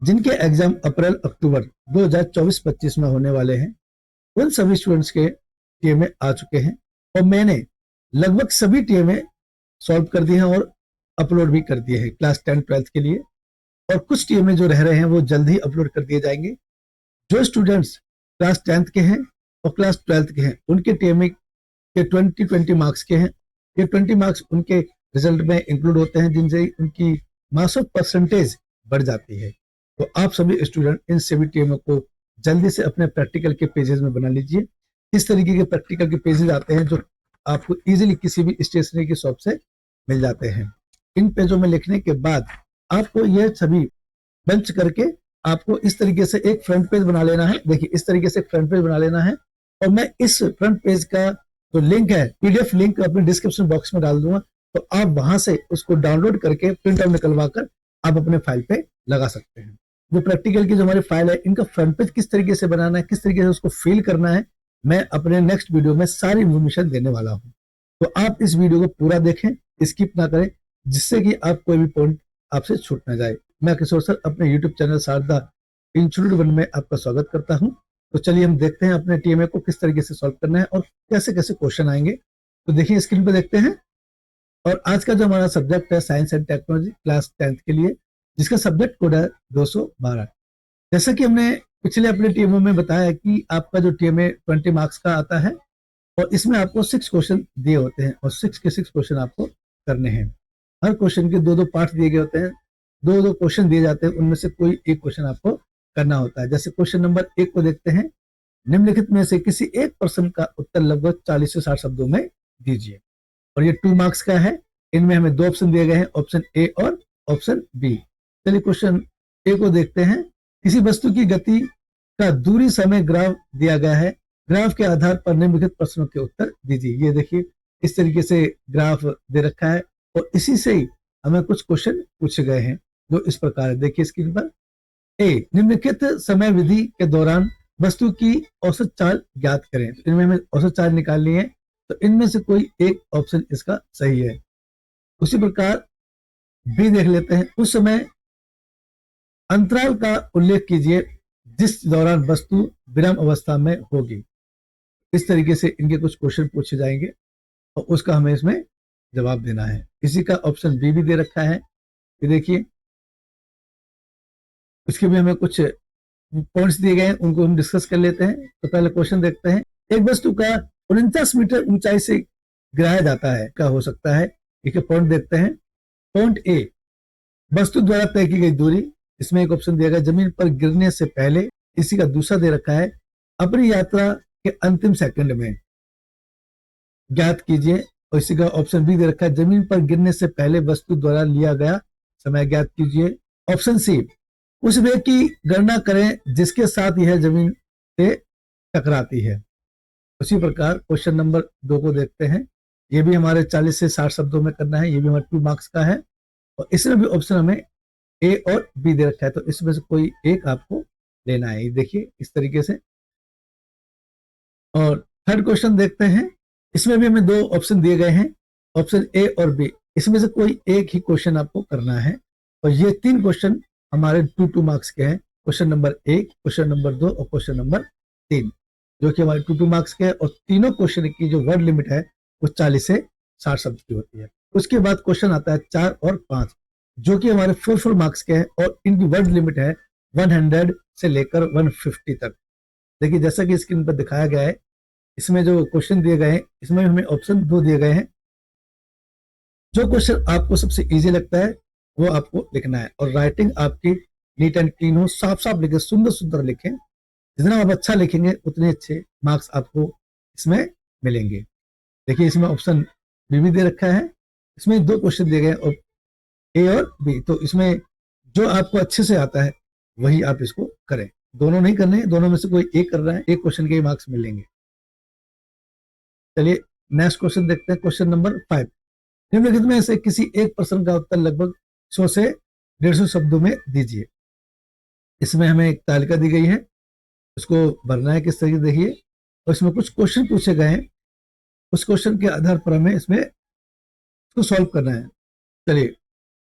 जिनके एग्जाम अप्रैल अक्टूबर 2024-25 में होने वाले हैं, उन सभी स्टूडेंट्स के टीएमए आ चुके हैं और मैंने लगभग सभी टीएमए सॉल्व कर दिए हैं और अपलोड भी कर दिए हैं क्लास 10-12 के लिए। और कुछ टीएमए जो रह रहे हैं वो जल्द ही अपलोड कर दिए जाएंगे। जो स्टूडेंट्स क्लास 10th के हैं और क्लास 12th के हैं, उनके टीएमए के 20 मार्क्स के हैं। ये 20 मार्क्स उनके रिजल्ट में इंक्लूड होते हैं, जिनसे उनकी मार्क्स ऑफ परसेंटेज बढ़ जाती है। तो आप सभी स्टूडेंट इन सभी टीएमए को जल्दी से अपने प्रैक्टिकल के पेजेस में बना लीजिए। इस तरीके के प्रैक्टिकल के पेजेस आते हैं जो आपको इजीली किसी भी स्टेशनरी की शॉप से मिल जाते हैं। इन पेजों में लिखने के बाद आपको यह सभी बंच करके आपको इस तरीके से एक फ्रंट पेज बना लेना है। देखिए, इस तरीके से फ्रंट पेज बना लेना है और मैं इस फ्रंट पेज का जो लिंक है, पीडीएफ लिंक अपने डिस्क्रिप्शन बॉक्स में डाल दूंगा, तो आप वहां से उसको डाउनलोड करके प्रिंट आउट निकलवा कर आप अपने फाइल पे लगा सकते हैं। जो प्रैक्टिकल की जो हमारी फाइल है, इनका फ्रंट पेज किस तरीके से बनाना है, किस तरीके से उसको फिल करना है, मैं अपने नेक्स्ट वीडियो में सारी इन्फॉर्मेशन देने वाला हूँ। तो आप इस वीडियो को पूरा देखें, स्किप ना करें, जिससे कि आप कोई भी पॉइंट आपसे छूट ना जाए। मैं किशोर सर अपने यूट्यूब चैनल शारदा इंस्टीट्यूट 1 में आपका स्वागत करता हूं। तो चलिए हम देखते हैं अपने टीएमए को किस तरीके से सॉल्व करना है और कैसे कैसे क्वेश्चन आएंगे। तो देखिए, स्क्रीन पे देखते हैं। और आज का जो हमारा सब्जेक्ट है science and technology class 10th के लिए, जिसका सब्जेक्ट कोड है 212। जैसा कि हमने पिछले अपने टीएमए में बताया कि आपका जो टीएमए 20 मार्क्स का आता है और इसमें आपको 6 क्वेश्चन दिए होते हैं और 6 के 6 क्वेश्चन आपको करने हैं। हर क्वेश्चन के 2-2 पार्ट दिए गए होते हैं, 2-2 क्वेश्चन दिए जाते हैं, उनमें से कोई एक क्वेश्चन आपको करना होता है। जैसे क्वेश्चन नंबर 1 को देखते हैं। निम्नलिखित में से किसी एक प्रश्न का उत्तर लगभग 40 से 60 शब्दों में दीजिए। और ये 2 मार्क्स का है। इनमें हमें 2 ऑप्शन दिए गए हैं, ऑप्शन ए और ऑप्शन बी। चलिए क्वेश्चन ए को देखते हैं। किसी वस्तु की गति का दूरी समय ग्राफ दिया गया है, ग्राफ के आधार पर निम्नलिखित प्रश्नों के उत्तर दीजिए। ये देखिए, इस तरीके से ग्राफ दे रखा है और इसी से ही हमें कुछ क्वेश्चन पूछे गए हैं जो इस प्रकार है। देखिए स्क्रीन पर। ए, निम्नलिखित समय विधि के दौरान वस्तु की औसत चाल ज्ञात करें। तो इनमें हमें औसत चाल निकालनी है, तो इनमें से कोई एक ऑप्शन इसका सही है। उसी प्रकार बी देख लेते हैं। उस समय अंतराल का उल्लेख कीजिए जिस दौरान वस्तु विराम अवस्था में होगी। इस तरीके से इनके कुछ क्वेश्चन पूछे जाएंगे और उसका हमें इसमें जवाब देना है। इसी का ऑप्शन बी भी दे रखा है। ये देखिए, इसके भी हमें कुछ पॉइंट्स दिए गए हैं, उनको हम डिस्कस कर लेते हैं। तो पहले क्वेश्चन देखते हैं। एक वस्तु का 49 मीटर ऊंचाई से गिराया जाता है, क्या हो सकता है? ठीक है, पॉइंट देखते हैं। पॉइंट ए, वस्तु द्वारा तय की गई दूरी। इसमें एक ऑप्शन दिया गया जमीन पर गिरने से पहले। इसी का दूसरा दे रखा है अपनी यात्रा के अंतिम सेकंड में ज्ञात कीजिए। और इसी का ऑप्शन बी दे रखा है जमीन पर गिरने से पहले वस्तु द्वारा लिया गया समय ज्ञात कीजिए। ऑप्शन सी, उस वेग की गणना करें जिसके साथ यह जमीन से टकराती है। उसी प्रकार क्वेश्चन नंबर 2 को देखते हैं। ये भी हमारे 40 से 60 शब्दों में करना है। ये भी हमारे 2 मार्क्स का है और इसमें भी ऑप्शन हमें ए और बी दे रखा है, तो इसमें से कोई एक आपको लेना है। देखिए इस तरीके से। और थर्ड क्वेश्चन देखते हैं। इसमें भी हमें 2 ऑप्शन दिए गए हैं, ऑप्शन ए और बी। इसमें से कोई एक ही क्वेश्चन आपको करना है और ये 3 क्वेश्चन हमारे 2 मार्क्स के हैं। क्वेश्चन नंबर 1, क्वेश्चन नंबर 2 और क्वेश्चन नंबर 3, जो कि हमारे 2 मार्क्स के हैं। और तीनों क्वेश्चन की जो वर्ड लिमिट है वो 40 से 60 शब्द की होती है। उसके बाद क्वेश्चन आता है 4 और 5, जो कि हमारे 4 मार्क्स के हैं और इनकी वर्ड लिमिट है 100 से लेकर 150 तक। देखिए जैसा कि स्क्रीन पर दिखाया गया है, इसमें जो क्वेश्चन दिए गए हैं इसमें हमें ऑप्शन 2 दिए गए हैं। जो क्वेश्चन आपको सबसे इजी लगता है वो आपको लिखना है और राइटिंग आपकी नीट एंड क्लीन हो, साफ साफ लिखें, सुंदर सुंदर लिखें। जितना आप अच्छा लिखेंगे उतने अच्छे मार्क्स आपको इसमें मिलेंगे। देखिए इसमें ऑप्शन बी भी दे रखा है। इसमें 2 क्वेश्चन दिए गए ए और बी, तो इसमें जो आपको अच्छे से आता है वही आप इसको करें। दोनों नहीं करने, दोनों में से कोई एक कर रहा है, एक क्वेश्चन के मार्क्स मिलेंगे। चलिए नेक्स्ट क्वेश्चन देखते हैं। क्वेश्चन नंबर 5, निम्नलिखित में से किसी एक प्रश्न का उत्तर लगभग 100 से 150 शब्दों में दीजिए। इसमें हमें एक तालिका दी गई है, उसको भरना है किस तरीके। देखिए, और इसमें कुछ क्वेश्चन पूछे गए हैं, उस क्वेश्चन के आधार पर हमें इसमें इसको सॉल्व करना है। चलिए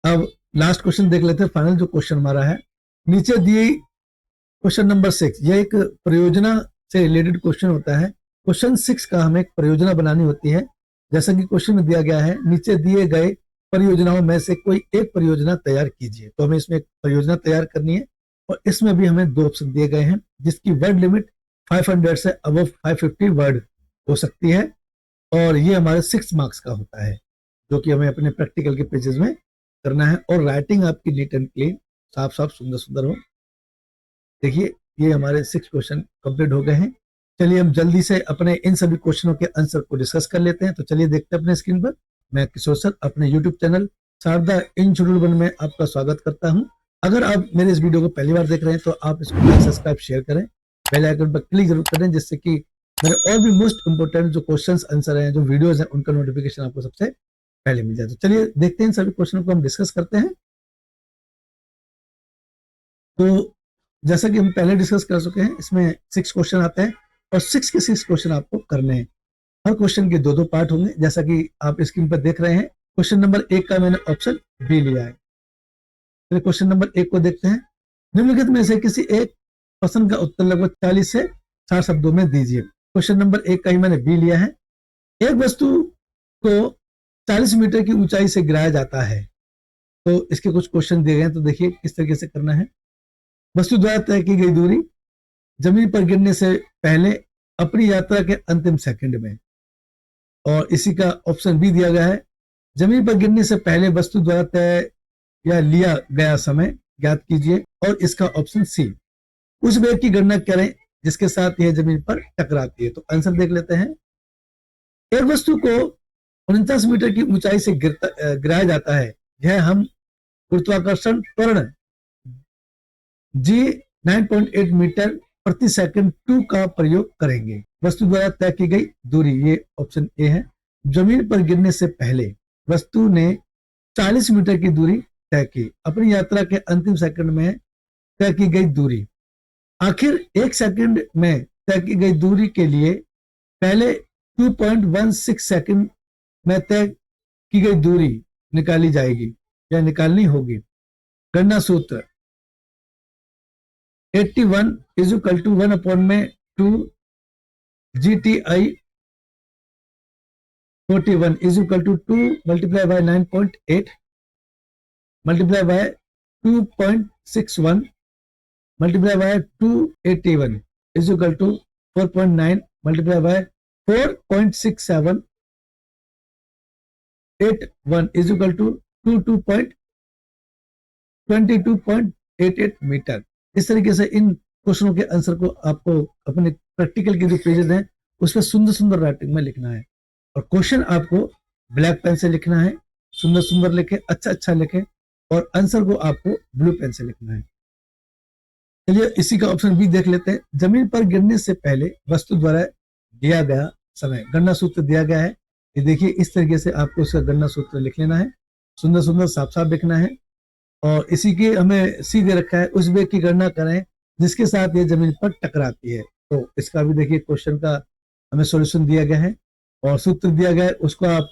अब लास्ट क्वेश्चन देख लेते हैं, फाइनल जो क्वेश्चन हमारा है। नीचे दिए क्वेश्चन नंबर 6, यह एक परियोजना से रिलेटेड क्वेश्चन होता है। क्वेश्चन 6 का हमें एक परियोजना बनानी होती है। जैसा कि क्वेश्चन में दिया गया है, नीचे दिए गए परियोजनाओं में से कोई एक परियोजना तैयार कीजिए। तो हमें इसमें एक परियोजना तैयार करनी है और इसमें भी हमें 2 ऑप्शन दिए गए हैं, जिसकी वर्ड लिमिट 500 से अबव 550 वर्ड हो सकती है और ये हमारे 6 मार्क्स का होता है, जो कि हमें अपने प्रैक्टिकल के पेजेस में करना है। और राइटिंग आपकी नीट एंड क्लीन, साफ साफ सुंदर सुंदर हो। देखिए, ये हमारे 6 क्वेश्चन कंप्लीट हो गए हैं। चलिए हम जल्दी से अपने इन सभी क्वेश्चनों के आंसर को डिस्कस कर लेते हैं। तो चलिए देखते हैं अपने स्क्रीन पर। मैं किशोर सर अपने YouTube channel Sharda in schedule 1 में आपका स्वागत करता हूं। अगर आप मेरे इस वीडियो को पहली बार देख रहे हैं तो आप इसको लाइक, सब्सक्राइब, शेयर करें, बेल आइकन पर क्लिक जरूर करें, जिससे कि मेरे और भी मोस्ट इंपोर्टेंट जो क्वेश्चंस आंसर हैं, जो वीडियोस हैं, उनका नोटिफिकेशन आपको सबसे पहले मिल जाए। तो चलिए देखते हैं, सभी क्वेश्चनों को हम डिस्कस करते हैं। तो जैसा कि हम पहले डिस्कस कर चुके हैं, इसमें 6 क्वेश्चन आते हैं और 6 के 6 क्वेश्चन आपको करने हैं। हर क्वेश्चन के 2-2 पार्ट होंगे, जैसा कि आप स्क्रीन पर देख रहे हैं। क्वेश्चन नंबर 1 का मैंने ऑप्शन बी लिया है। चलिए क्वेश्चन नंबर 1 को देखते हैं। निम्नलिखित में से किसी एक प्रश्न का उत्तर लगभग 40 से 60 शब्दों में दीजिए। क्वेश्चन नंबर 1 का ही मैंने बी लिया है। एक वस्तु को 40 मीटर की ऊंचाई से गिराया जाता है। तो इसके कुछ क्वेश्चन दिए गए हैं, तो देखिए किस तरीके से करना है। वस्तु द्वारा तय की गई दूरी जमीन पर गिरने से पहले अपनी यात्रा के अंतिम सेकंड में, और इसी का ऑप्शन बी दिया गया है। जमीन पर गिरने से पहले वस्तु द्वारा तय या लिया गया समय ज्ञात कीजिए, और इसका ऑप्शन सी। उस वेग की गणना करें जिसके साथ यह जमीन पर टकराती है। तो आंसर देख लेते हैं। एक वस्तु को 49 मीटर की ऊंचाई से गिराया जाता है। यह हम गुरुत्वाकर्षण त्वरण जी 9.8 मीटर प्रति सेकंड 2 का प्रयोग करेंगे। वस्तु द्वारा तय की गई दूरी, ये ऑप्शन ए है। जमीन पर गिरने से पहले वस्तु ने 40 मीटर की दूरी तय की। अपनी यात्रा के अंतिम सेकंड में तय की गई दूरी, आखिर 1 सेकंड में तय की गई दूरी के लिए पहले 2.16 सेकंड में तय की गई दूरी निकाली जाएगी या निकालनी होगी। गणना सूत्र 81 is equal to 1/2 GTI 41 is equal to 2 multiply by 9.8 multiply by 2.61 multiply by 281 is equal to 4.9 multiply by 4.67 81 is equal to 22.88 metre. इस तरीके से इन क्वेश्चनों के आंसर को आपको अपने प्रैक्टिकल के जो पेजेस हैं उस पर सुंदर सुंदर राइटिंग में लिखना है, और क्वेश्चन आपको ब्लैक पेन से लिखना है। सुंदर सुंदर लिखे, अच्छा अच्छा लिखे, और आंसर को आपको ब्लू पेन से लिखना है। चलिए इसी का ऑप्शन बी देख लेते हैं। जमीन पर गिरने से पहले वस्तु द्वारा दिया गया समय, गणना सूत्र दिया गया है। ये देखिए, इस तरीके से आपको उसका गणना सूत्र लिख लेना है, सुंदर सुंदर साफ साफ लिखना है। और इसी के हमें सी दे रखा है, उस वेग की गणना करें जिसके साथ ये जमीन पर टकराती है। तो इसका भी देखिए क्वेश्चन का हमें सॉल्यूशन दिया गया है और सूत्र दिया गया है, उसको आप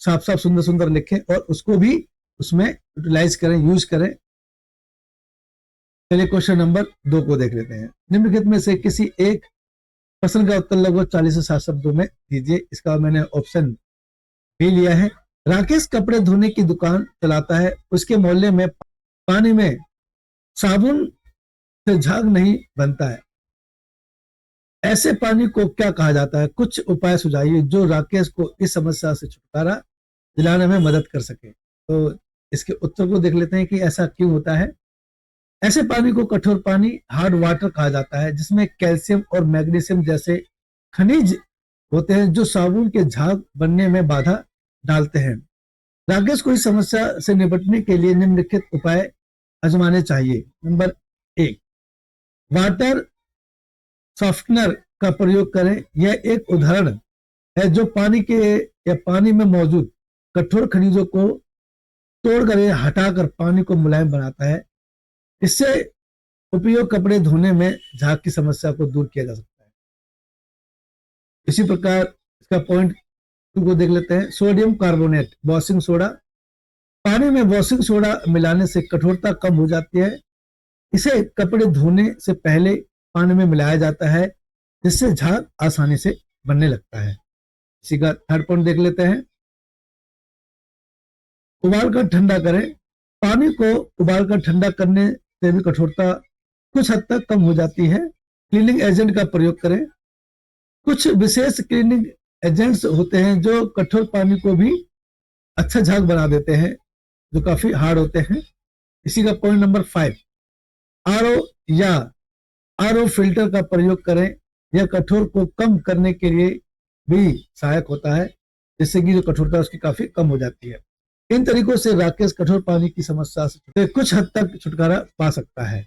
साफ साफ सुंदर सुंदर लिखें और उसको भी उसमें यूटिलाइज करें, यूज करें। चलिए क्वेश्चन नंबर 2 को देख लेते हैं। निम्नलिखित में से किसी एक प्रश्न का उत्तर लगभग 40 से 60 शब्दों में दीजिए। इसका मैंने ऑप्शन बी लिया है। राकेश कपड़े धोने की दुकान चलाता है। उसके मोहल्ले में पानी में साबुन से झाग नहीं बनता है। ऐसे पानी को क्या कहा जाता है? कुछ उपाय सुझाइए जो राकेश को इस समस्या से छुटकारा दिलाने में मदद कर सके। तो इसके उत्तर को देख लेते हैं कि ऐसा क्यों होता है। ऐसे पानी को कठोर पानी, हार्ड वाटर कहा जाता है, जिसमें कैल्शियम और मैग्नीशियम जैसे खनिज होते हैं जो साबुन के झाग बनने में बाधा डालते हैं। राकेश को इस समस्या से निपटने के लिए निम्नलिखित उपाय आजमाने चाहिए। नंबर 1, वाटर सॉफ्टनर का प्रयोग करें। यह एक उदाहरण है जो पानी के या पानी में मौजूद कठोर खनिजों को तोड़कर या हटाकर पानी को मुलायम बनाता है। इससे उपयोग कपड़े धोने में झाग की समस्या को दूर किया जा सकता है। इसी प्रकार इसका पॉइंट 2 को देख लेते हैं। Sodium carbonate, washing soda. पानी में वॉशिंग सोडा मिलाने से कठोरता कम हो जाती है। इसे कपड़े धोने से पहले पानी में मिलाया जाता है, जिससे झाग आसानी से बनने लगता है। इसी का थर्ड पॉइंट देख लेते हैं। उबाल कर ठंडा करें। पानी को उबाल कर ठंडा करने से भी कठोरता कुछ हद तक कम हो जाती है। क्लीनिंग एजेंट का प्रयोग करें। कुछ विशेष क्लीनिंग एजेंट्स होते हैं जो कठोर पानी को भी अच्छा झाग बना देते हैं, जो काफी हार्ड होते हैं। इसी का पॉइंट नंबर 5, आरओ या आरओ फिल्टर का प्रयोग करें। यह कठोर को कम करने के लिए भी सहायक होता है, जिससे कि जो कठोरता है उसकी काफी कम हो जाती है। इन तरीकों से राकेश कठोर पानी की समस्या से कुछ हद तक छुटकारा पा सकता है।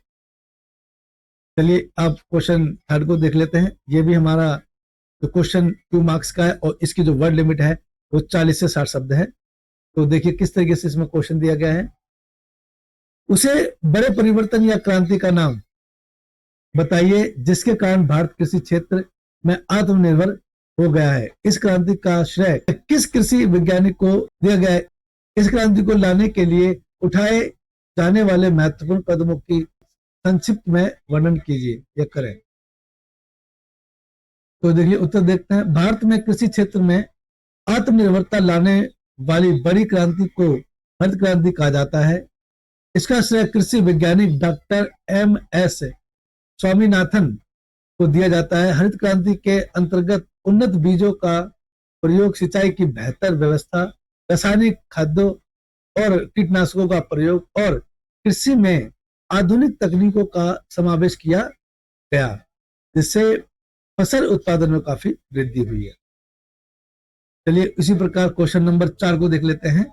चलिए आप क्वेश्चन थर्ड को देख लेते हैं। ये भी हमारा जो क्वेश्चन 2 मार्क्स का है और इसकी जो वर्ड लिमिट है वो 40 से 60 शब्द है। तो देखिए किस तरीके से इसमें क्वेश्चन दिया गया है। उसे बड़े परिवर्तन या क्रांति का नाम बताइए जिसके कारण भारत कृषि क्षेत्र में आत्मनिर्भर हो गया है। इस क्रांति का श्रेय किस कृषि वैज्ञानिक को दिया गया है? इस क्रांति को लाने के लिए उठाए जाने वाले महत्वपूर्ण कदमों की संक्षिप्त में वर्णन कीजिए, यह करें। तो देखिए उत्तर देखते हैं। भारत में कृषि क्षेत्र में आत्मनिर्भरता लाने वाली बड़ी क्रांति को हरित क्रांति कहा जाता है। इसका श्रेय कृषि वैज्ञानिक डॉक्टर एम.एस. स्वामीनाथन को दिया जाता है। हरित क्रांति के अंतर्गत उन्नत बीजों का प्रयोग, सिंचाई की बेहतर व्यवस्था, रासायनिक खाद्यों और कीटनाशकों का प्रयोग और कृषि में आधुनिक तकनीकों का समावेश किया गया, जिससे फसल उत्पादन में काफी वृद्धि हुई है। चलिए इसी प्रकार क्वेश्चन नंबर 4 को देख लेते हैं।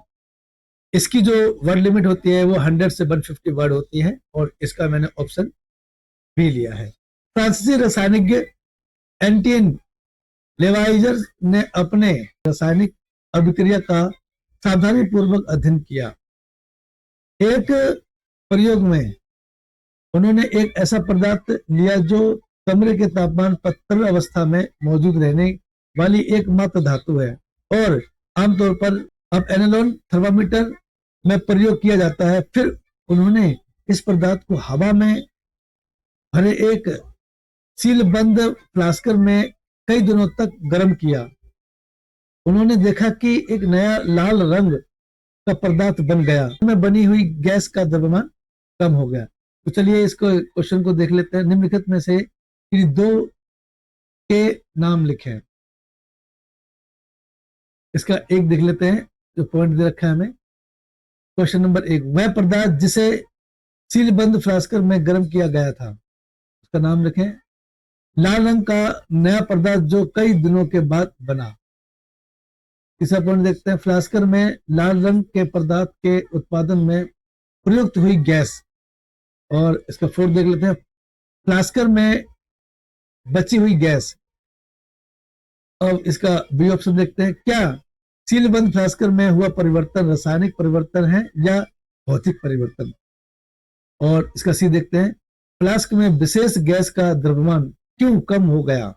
इसकी जो वर्ड लिमिट होती है वो 100 से 150 वर्ड होती है और इसका मैंने ऑप्शन भी लिया है। फ्रांसीसी रासायनिज्ञ एंटियन लेवाइजर ने अपने रासायनिक अभिक्रिया का सावधानी पूर्वक अध्ययन किया। एक प्रयोग में उन्होंने एक ऐसा पदार्थ लिया जो कमरे के तापमान पर तरल अवस्था में मौजूद रहने वाली एकमात्र धातु है और आमतौर पर अब एनालॉन थर्मामीटर में प्रयोग किया जाता है। फिर उन्होंने इस पदार्थ को हवा में भरे एक सीलबंद फ्लास्कर में कई दिनों तक गर्म किया। उन्होंने देखा कि एक नया लाल रंग का पदार्थ बन गया, में बनी हुई गैस का द्रव्यमान कम हो गया। तो चलिए इसको क्वेश्चन को देख लेते हैं। निम्नलिखित में से दो के नाम लिखें। इसका एक देख लेते हैं जो पॉइंट दे रखा है हमें। क्वेश्चन नंबर 1, वह पदार्थ जिसे सीलबंद फ्लास्कर में गर्म किया गया था, उसका नाम लिखें। लाल रंग का नया पदार्थ जो कई दिनों के बाद बना। तीसरा पॉइंट देखते हैं। फ्लास्कर में लाल रंग के पदार्थ के उत्पादन में प्रयुक्त हुई गैस। और इसका फोर्थ देख लेते हैं। फ्लास्कर में बची हुई गैस। अब इसका बी ऑप्शन देखते हैं। क्या सीलबंद फ्लास्कर में हुआ परिवर्तन रासायनिक परिवर्तन है या भौतिक परिवर्तन? और इसका सी देखते हैं। फ्लास्क में विशेष गैस का द्रव्यमान क्यों कम हो गया?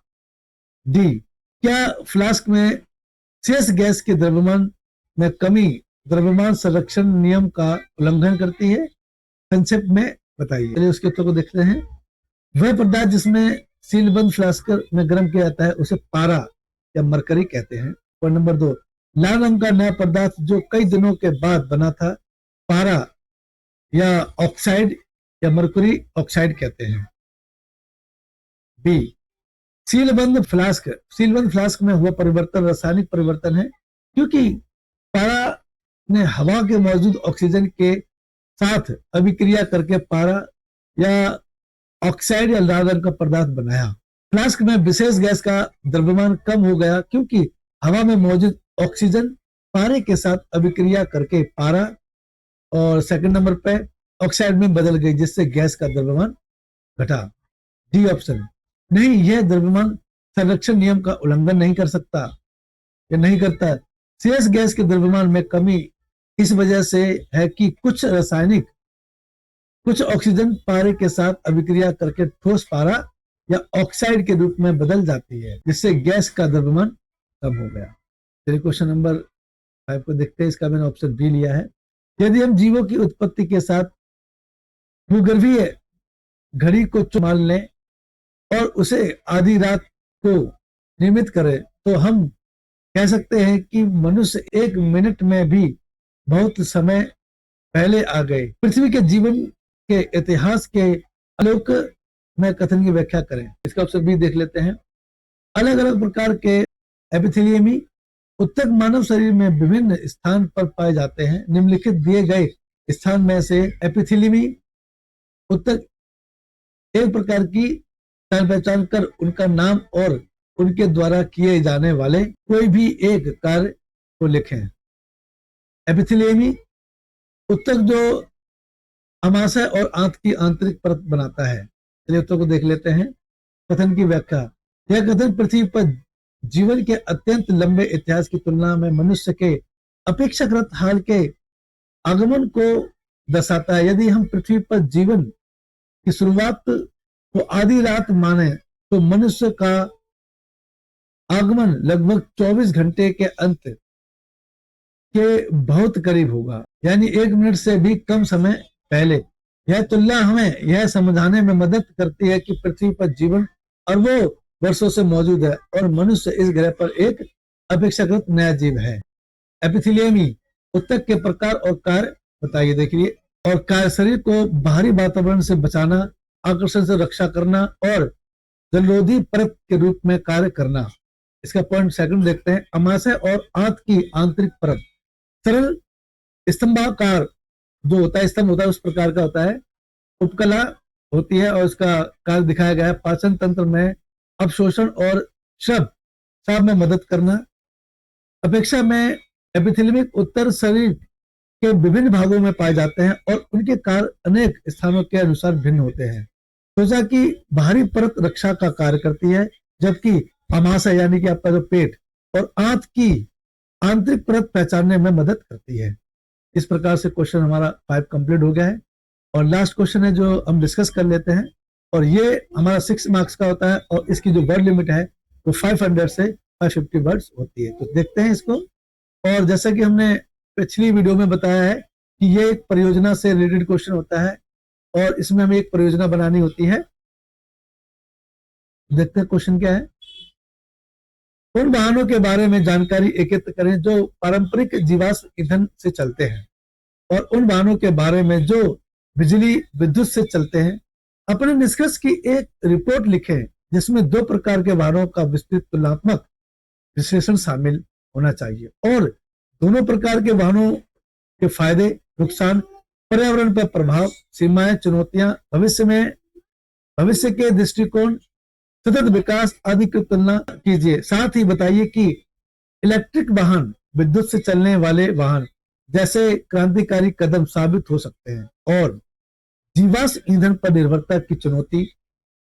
डी, क्या फ्लास्क में शेष गैस के द्रव्यमान में कमी द्रव्यमान संरक्षण नियम का उल्लंघन करती है? संक्षेप में बताइए। चलिए उसके उत्तर को देखते हैं। वह पदार्थ जिसमें सीलबंद फ्लास्कर में गर्म किया जाता है उसे पारा या मरकरी कहते हैं। और नंबर 2, लाल रंग का नया पदार्थ जो कई दिनों के बाद बना था, पारा या ऑक्साइड या मरकरी ऑक्साइड कहते हैं। बी, सीलबंद फ्लास्क में हुआ परिवर्तन रासायनिक परिवर्तन है, क्योंकि पारा ने हवा के मौजूद ऑक्सीजन के साथ अभिक्रिया करके पारा या ऑक्साइड या लाल रंग का पदार्थ बनाया। फ्लास्क में विशेष गैस का द्रव्यमान कम हो गया क्योंकि हवा में मौजूद ऑक्सीजन पारे के साथ अभिक्रिया करके पारा और सेकंड नंबर पे ऑक्साइड में बदल गई, जिससे गैस का द्रव्यमान घटा। डी ऑप्शन, नहीं, यह द्रव्यमान संरक्षण नियम का उल्लंघन नहीं कर सकता या नहीं करता। शेष गैस के द्रव्यमान में कमी इस वजह से है कि कुछ ऑक्सीजन पारे के साथ अभिक्रिया करके ठोस पारा या ऑक्साइड के रूप में बदल जाती है, जिससे गैस का द्रव्यमान कम हो गया। चलिए क्वेश्चन नंबर 5 को देखते हैं। इसका मैंने ऑप्शन बी लिया है। यदि हम जीवों की उत्पत्ति के साथ भूगर्भीय घड़ी को मान लें और उसे आधी रात को नियमित करें तो हम कह सकते हैं कि मनुष्य 1 मिनट में भी बहुत समय पहले आ गए। पृथ्वी के जीवन के इतिहास के आलोक में कथन की व्याख्या करें। इसका ऑप्शन बी देख लेते हैं। अलग अलग प्रकार के एपिथेलियमी उत्तक मानव शरीर में विभिन्न स्थान पर पाए जाते हैं। निम्नलिखित दिए गए स्थान में से एपिथेलियमी उत्तक एक प्रकार की पहचान कर उनका नाम और उनके द्वारा किए जाने वाले कोई भी एक कार्य को लिखें। एपिथेलियमी उत्तक जो अमाशय और आंत की आंतरिक परत बनाता है। चलिए उत्तर को देख लेते हैं। कथन की व्याख्या। यह कथन पृथ्वी पर जीवन के अत्यंत लंबे इतिहास की तुलना में मनुष्य के अपेक्षाकृत हाल के आगमन को दर्शाता है। यदि हम पृथ्वी पर जीवन की शुरुआत को आधी रात माने तो मनुष्य का आगमन लगभग 24 घंटे के अंत के बहुत करीब होगा, यानी 1 मिनट से भी कम समय पहले। यह तुलना हमें यह समझाने में मदद करती है कि पृथ्वी पर जीवन अरबों वर्षों से मौजूद है और मनुष्य इस ग्रह पर एक अपेक्षाकृत नया जीव है। एपिथेलियमी उत्तक के प्रकार और कार्य बताइए। देखिए, और कार्य शरीर को बाहरी वातावरण से बचाना, आकर्षण से रक्षा करना और जलरोधी परत के रूप में कार्य करना। इसका पॉइंट सेकंड देखते हैं। अमाशय और आंत की आंतरिक परत सरल स्तंभाकार जो होता है, स्तंभ होता है, उस प्रकार का होता है। उपकला होती है और उसका कार्य दिखाया गया है। पाचन तंत्र में अवशोषण और श्राव में मदद करना। अपेक्षा में एपिथेलियमिक उत्तर शरीर के विभिन्न भागों में पाए जाते हैं और उनके कार्य अनेक स्थानों के अनुसार भिन्न होते हैं। त्वचा की बाहरी परत रक्षा का कार्य करती है, जबकि अमाशय यानी कि आपका जो पेट और आंत की आंतरिक परत पहचानने में मदद करती है। इस प्रकार से क्वेश्चन हमारा 5 कंप्लीट हो गया है और लास्ट क्वेश्चन है जो हम डिस्कस कर लेते हैं और ये हमारा 6 मार्क्स का होता है और इसकी जो वर्ड लिमिट है वो 500 से 550 वर्ड्स होती है। तो देखते हैं इसको। और जैसा कि हमने पिछली वीडियो में बताया है कि ये एक परियोजना से रिलेटेड क्वेश्चन होता है और इसमें हमें एक परियोजना बनानी होती है। देखते हैं क्वेश्चन क्या है। उन वाहनों के बारे में जानकारी एकत्र करें जो पारंपरिक जीवाश्म ईंधन से चलते हैं और उन वाहनों के बारे में जो बिजली विद्युत से चलते हैं। अपने निष्कर्ष की एक रिपोर्ट लिखें जिसमें 2 प्रकार के वाहनों का विस्तृत तुलनात्मक विश्लेषण शामिल होना चाहिए और दोनों प्रकार के वाहनों के फायदे, नुकसान, पर्यावरण पर प्रभाव, सीमाएं, चुनौतियां, भविष्य के दृष्टिकोण, सतत विकास आदि की तुलना कीजिए। साथ ही बताइए कि इलेक्ट्रिक वाहन विद्युत से चलने वाले वाहन जैसे क्रांतिकारी कदम साबित हो सकते हैं और जीवाश्म ईंधन पर निर्भरता की चुनौती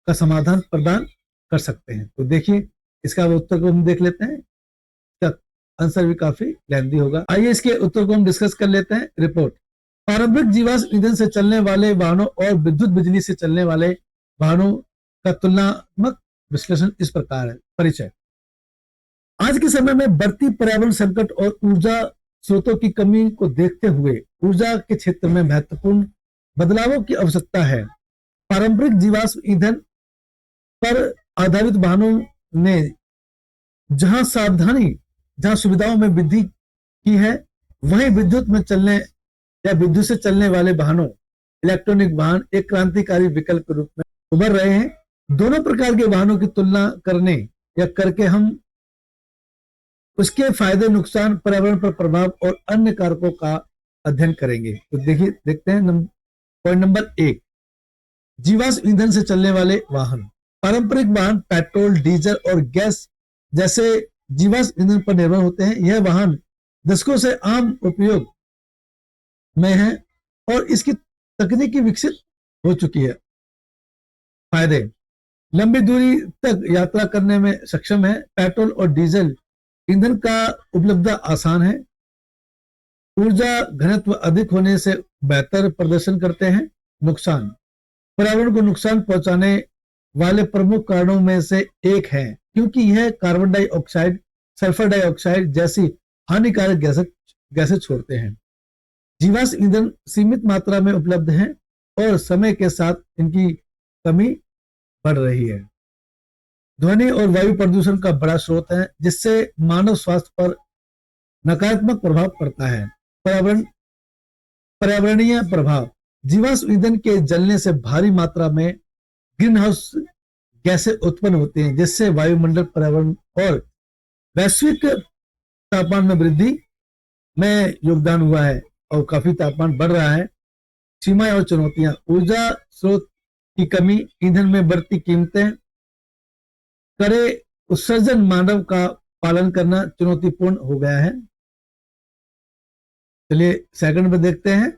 का समाधान प्रदान कर सकते हैं। तो देखिए इसका उत्तर को हम देख लेते हैं। इसका आंसर भी काफी लेंथी होगा। आइए इसके उत्तर को हम डिस्कस कर लेते हैं। रिपोर्ट। पारंपरिक जीवाश्म ईंधन से चलने वाले वाहनों और विद्युत बिजली से चलने वाले वाहनों का तुलनात्मक विश्लेषण इस प्रकार है। परिचय। आज के समय में बढ़ती पर्यावरण संकट और ऊर्जा स्रोतों की कमी को देखते हुए ऊर्जा के क्षेत्र में महत्वपूर्ण बदलावों की आवश्यकता है। पारंपरिक जीवाश्म ईंधन पर आधारित वाहनों ने जहां सुविधाओं में वृद्धि की है, वहीं विद्युत से चलने वाले वाहनों, इलेक्ट्रॉनिक वाहन एक क्रांतिकारी विकल्प के रूप में उभर रहे हैं। दोनों प्रकार के वाहनों की तुलना करके हम उसके फायदे, नुकसान, पर्यावरण पर प्रभाव और अन्य कारकों का अध्ययन करेंगे। तो देखते हैं पॉइंट नंबर 1। जीवाश्म ईंधन से चलने वाले वाहन। पारंपरिक वाहन पेट्रोल, डीजल और गैस जैसे जीवाश्म ईंधन पर निर्भर होते हैं। यह वाहन दशकों से आम उपयोग में है और इसकी तकनीकी विकसित हो चुकी है। फायदे। लंबी दूरी तक यात्रा करने में सक्षम है। पेट्रोल और डीजल ईंधन का उपलब्धता आसान है। ऊर्जा घनत्व अधिक होने से बेहतर प्रदर्शन करते हैं। नुकसान। पर्यावरण को नुकसान पहुंचाने वाले प्रमुख कारणों में से एक है क्योंकि यह कार्बन डाइऑक्साइड, सल्फर डाइऑक्साइड जैसी हानिकारक गैसें छोड़ते हैं। जीवाश्म ईंधन सीमित मात्रा में उपलब्ध हैं और समय के साथ इनकी कमी बढ़ रही है। ध्वनि और वायु प्रदूषण का बड़ा स्रोत है, जिससे मानव स्वास्थ्य पर नकारात्मक प्रभाव पड़ता है। पर्यावरणीय प्रभाव, जीवाश्म ईंधन के जलने से भारी मात्रा में ग्रीन हाउस गैसें उत्पन्न होती हैं, जिससे वायुमंडल, पर्यावरण और वैश्विक तापमान में वृद्धि में योगदान हुआ है और काफी तापमान बढ़ रहा है। सीमाएं और चुनौतियां, ऊर्जा स्रोत की कमी, ईंधन में बढ़ती कीमतें, कड़े उत्सर्जन, मानव का पालन करना चुनौतीपूर्ण हो गया है। चलिए सेकंड में देखते हैं,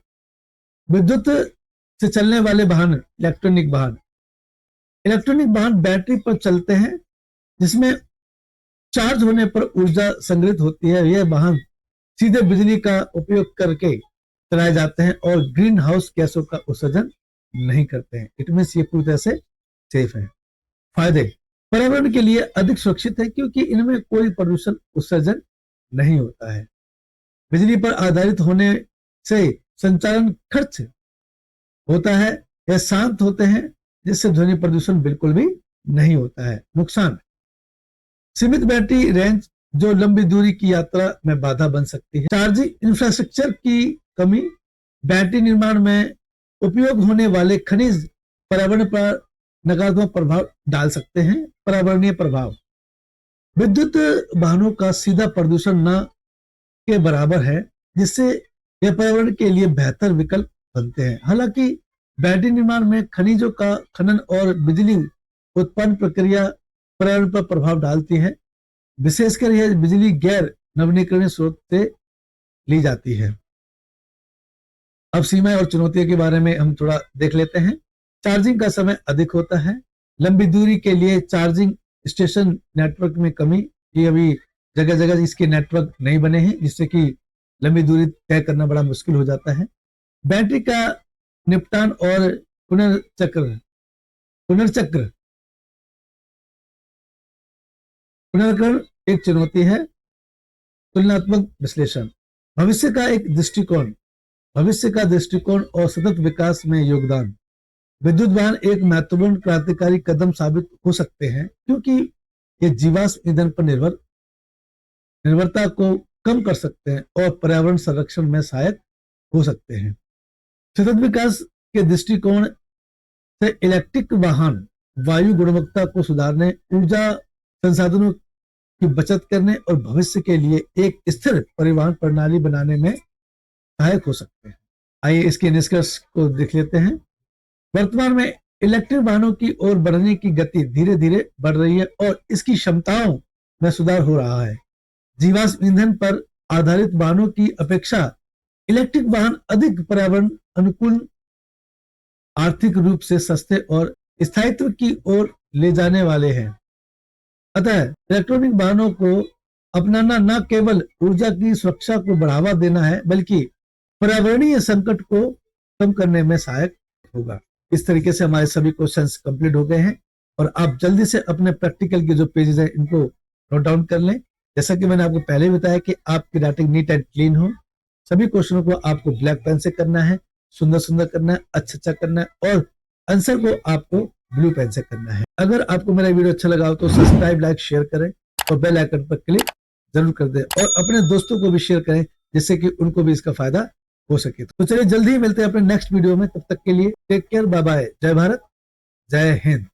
विद्युत से चलने वाले वाहन, इलेक्ट्रॉनिक वाहन। इलेक्ट्रॉनिक वाहन बैटरी पर चलते हैं, जिसमें चार्ज होने पर ऊर्जा संग्रहित होती है। यह वाहन सीधे बिजली का उपयोग करके चलाए जाते हैं और ग्रीन हाउस गैसों का उत्सर्जन नहीं करते हैं। इट मींस ये पूरी तरह से सेफ है। फायदे, पर्यावरण के लिए अधिक सुरक्षित है क्योंकि इनमें कोई प्रदूषण उत्सर्जन नहीं होता है। बिजली पर आधारित होने से संचालन खर्च होता है। यह शांत होते हैं, जिससे ध्वनि प्रदूषण बिल्कुल भी नहीं होता है। नुकसान, सीमित बैटरी रेंज जो लंबी दूरी की यात्रा में बाधा बन सकती है। चार्जिंग इंफ्रास्ट्रक्चर की कमी, बैटरी निर्माण में उपयोग होने वाले खनिज पर्यावरण पर नकारात्मक प्रभाव डाल सकते हैं। पर्यावरणीय प्रभाव, विद्युत वाहनों का सीधा प्रदूषण न के बराबर है, जिससे यह पर्यावरण के लिए बेहतर विकल्प बनते हैं। हालांकि बैटरी निर्माण में खनिजों का खनन और बिजली उत्पन्न प्रक्रिया पर्यावरण पर प्रभाव डालती है, विशेषकर यह बिजली गैर नवीनीकरणीय स्रोत से ली जाती है। अब सीमाएं और चुनौतियों के बारे में हम थोड़ा देख लेते हैं। चार्जिंग का समय अधिक होता है। लंबी दूरी के लिए चार्जिंग स्टेशन नेटवर्क में कमी, ये अभी जगह जगह इसके नेटवर्क नहीं बने हैं, जिससे कि लंबी दूरी तय करना बड़ा मुश्किल हो जाता है। बैटरी का निपटान और पुनर्करण एक चुनौती है। तुलनात्मक विश्लेषण, भविष्य का दृष्टिकोण और सतत विकास में योगदान। विद्युत वाहन एक महत्वपूर्ण क्रांतिकारी कदम साबित हो सकते हैं क्योंकि ये जीवाश्म ईंधन पर निर्भरता को कम कर सकते हैं और पर्यावरण संरक्षण में सहायक हो सकते हैं। सतत विकास के दृष्टिकोण से इलेक्ट्रिक वाहन वायु गुणवत्ता को सुधारने, ऊर्जा संसाधनों की बचत करने और भविष्य के लिए एक स्थिर परिवहन प्रणाली बनाने में सहायक हो सकते हैं। आइए इसके निष्कर्ष को देख लेते हैं। वर्तमान में इलेक्ट्रिक वाहनों की ओर बढ़ने की गति धीरे धीरे बढ़ रही है और इसकी क्षमताओं में सुधार हो रहा है। जीवाश्म ईंधन पर आधारित वाहनों की अपेक्षा इलेक्ट्रिक वाहन अधिक पर्यावरण अनुकूल, आर्थिक रूप से सस्ते और स्थायित्व की ओर ले जाने वाले हैं। अतः इलेक्ट्रॉनिक वाहनों को अपनाना न केवल ऊर्जा की सुरक्षा को बढ़ावा देना है, बल्कि पर्यावरणीय संकट को कम करने में सहायक होगा। इस तरीके से हमारे सभी क्वेश्चंस कंप्लीट हो गए हैं और आप जल्दी से अपने प्रैक्टिकल के जो पेजेस हैं इनको नोट डाउन कर लें। जैसा कि मैंने आपको पहले बताया कि आपकी राइटिंग नीट एंड क्लीन हो। सभी क्वेश्चनों को आपको ब्लैक पेन से करना है, सुंदर सुंदर करना है, अच्छा करना है और आंसर को आपको ब्लू पेन से करना है। अगर आपको मेरा वीडियो अच्छा लगा हो तो सब्सक्राइब, लाइक, शेयर करें और बेल आइकन पर क्लिक जरूर कर दें और अपने दोस्तों को भी शेयर करें, जिससे कि उनको भी इसका फायदा हो सके। तो चलिए जल्दी ही मिलते हैं अपने नेक्स्ट वीडियो में। तब तक के लिए टेक केयर, बाय बाय, जय भारत, जय हिंद।